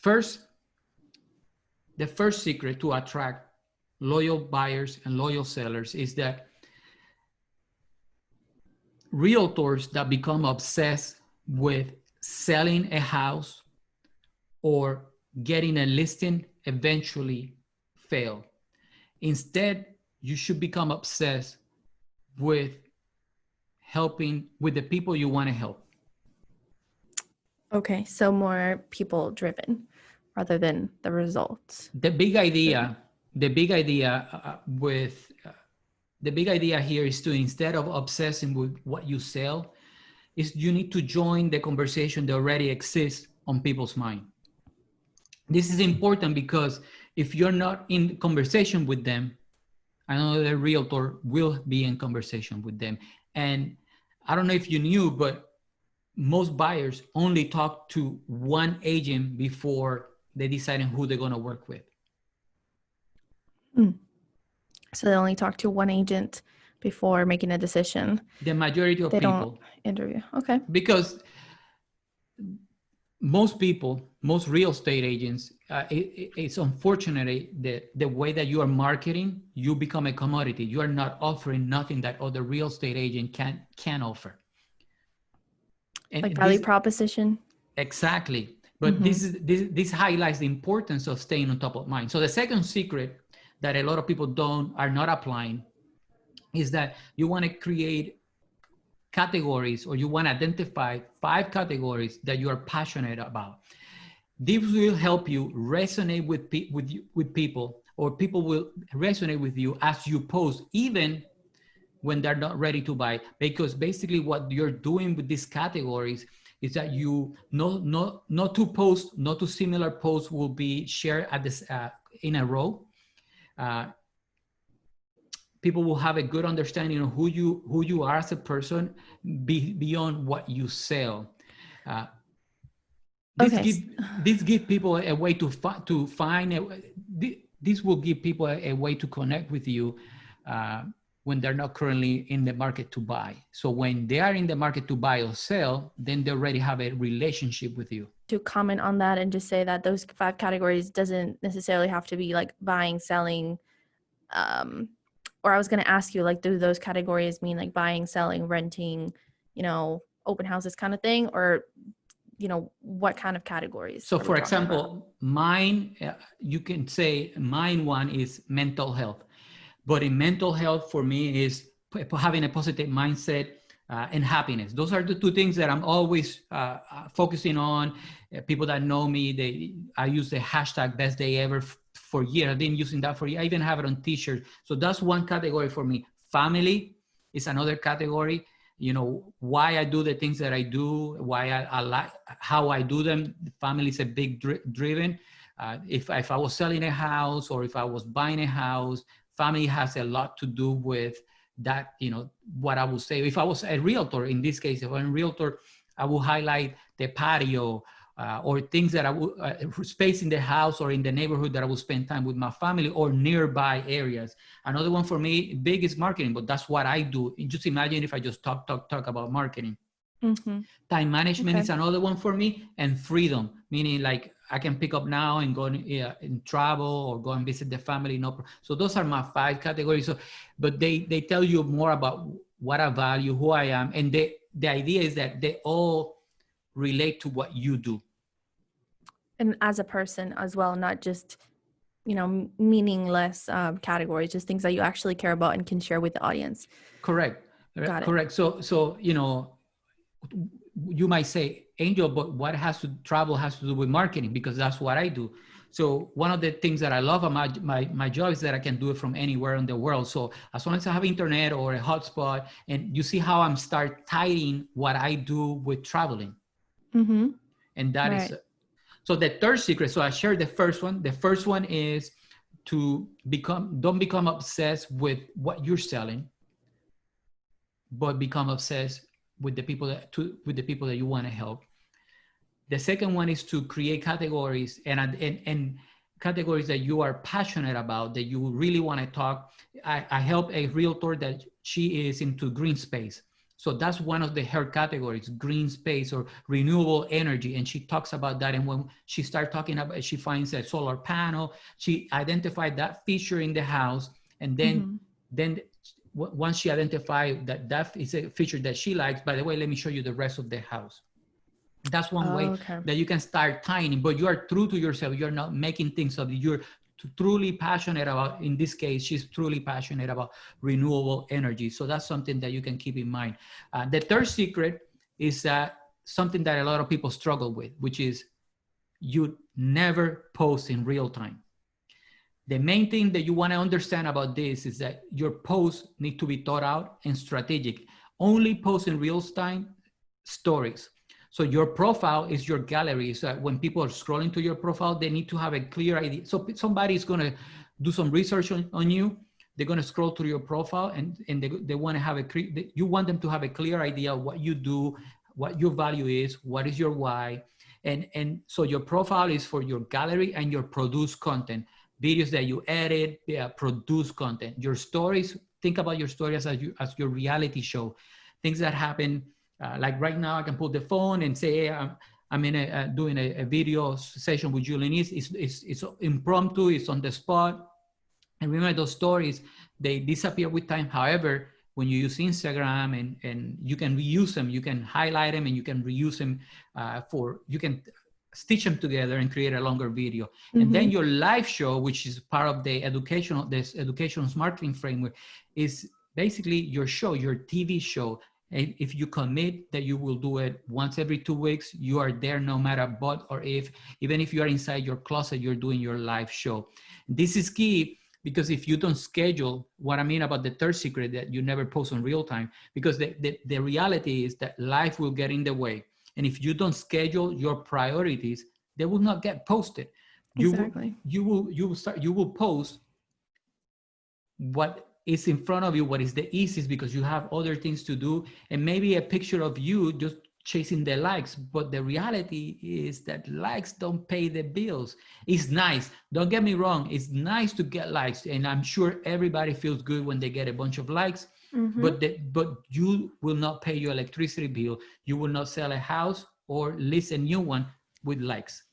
First, the first secret to attract loyal buyers and loyal sellers is that realtors that become obsessed with selling a house or getting a listing eventually fail. Instead, you should become obsessed with helping with the people you want to help. Okay, so more people driven rather than the results. The big idea here is to, instead of obsessing with what you sell, is you need to join the conversation that already exists on people's mind. This is important because if you're not in conversation with them, another realtor will be in conversation with them. And I don't know if you knew, but most buyers only talk to one agent before they decide who they're going to work with. So they only talk to one agent before making a decision. The majority of people don't interview. Okay. Because most real estate agents, it's unfortunate that the way that you are marketing, you become a commodity. You are not offering nothing that other real estate agent can offer. And like value proposition. Exactly. But this highlights the importance of staying on top of mind. So the second secret that a lot of people are not applying is that you want to create categories, or you want to identify 5 categories that you are passionate about. This will help you resonate with people, or people will resonate with you as you post, even when they're not ready to buy. Because basically what you're doing with these categories is that you not two similar posts will be shared at this in a row. People will have a good understanding of who you are as a person beyond what you sell. This give people a way to find this will give people a way to connect with you when they're not currently in the market to buy. So when they are in the market to buy or sell, then they already have a relationship with you. To comment on that and just say that those 5 categories doesn't necessarily have to be like buying, selling, or I was going to ask you, like, do those categories mean like buying, selling, renting, open houses kind of thing, or, what kind of categories? So for example, mine, you can say mine one is mental health. But in mental health, for me, is having a positive mindset and happiness. Those are the 2 things that I'm always focusing on. People that know me, I use the hashtag best day ever for years. I've been using that for years. I even have it on t-shirts. So that's one category for me. Family is another category. Why I do the things that I do, why I like how I do them. Family is a big driven. If I was selling a house or if I was buying a house, family has a lot to do with that. What I would say, if I was a realtor, in this case, if I'm a realtor, I will highlight the patio or things that I would space in the house or in the neighborhood that I will spend time with my family, or nearby areas. Another one for me, big, is marketing, but that's what I do. Just imagine if I just talk about marketing. Time management is another one for me, and freedom, meaning like I can pick up now and go and travel or go and visit the family. So those are my 5 categories. So, but they tell you more about what I value, who I am, and the idea is that they all relate to what you do. And as a person as well, not just meaningless categories, just things that you actually care about and can share with the audience. Correct. Correct. So you might say, Angel, but what travel has to do with marketing? Because that's what I do. So one of the things that I love about my job is that I can do it from anywhere in the world. So as long as I have internet or a hotspot, and you see how I'm start tying what I do with traveling. And that is, so the third secret, so I shared the first one. The first one is to don't become obsessed with what you're selling, but become obsessed with the people that you want to help. The second one is to create categories and categories that you are passionate about, that you really want to talk. I help a realtor that she is into green space. So that's one of her categories, green space or renewable energy. And she talks about that. And when she starts talking about, she finds a solar panel, she identified that feature in the house. And then once she identified that that is a feature that she likes, by the way, let me show you the rest of the house. That's one Oh, way okay. that you can start tiny, but you are true to yourself. You're not making things up. You're truly passionate about, in this case, she's truly passionate about renewable energy. So that's something that you can keep in mind. The third secret is something that a lot of people struggle with, which is you never post in real time. The main thing that you want to understand about this is that your posts need to be thought out and strategic. Only post in real time stories. So your profile is your gallery. So when people are scrolling to your profile, they need to have a clear idea. So somebody is going to do some research on you. They're going to scroll through your profile and they want to have you want them to have a clear idea of what you do, what your value is, what is your why. And so your profile is for your gallery and your produced content, videos that you edit, produce content. Your stories, think about your stories as your reality show, things that happen. Like right now, I can pull the phone and say, hey, I'm in doing a video session with Julianese. It's impromptu, it's on the spot. And remember, those stories, they disappear with time. However, when you use Instagram and you can reuse them, you can highlight them and you can reuse them you can stitch them together and create a longer video. And then your live show, which is part of the educational marketing framework, is basically your show, your TV show. If you commit that you will do it once every 2 weeks, you are there no matter what or if. Even if you are inside your closet, you're doing your live show. This is key because if you don't schedule, what I mean about the third secret, that you never post in real time, because the reality is that life will get in the way. And if you don't schedule your priorities, they will not get posted. Exactly. You will post what is in front of you, what is the easiest, because you have other things to do, and maybe a picture of you just chasing the likes. But the reality is that likes don't pay the bills. It's nice, don't get me wrong, it's nice to get likes, and I'm sure everybody feels good when they get a bunch of likes. But you will not pay your electricity bill, you will not sell a house or lease a new one with likes.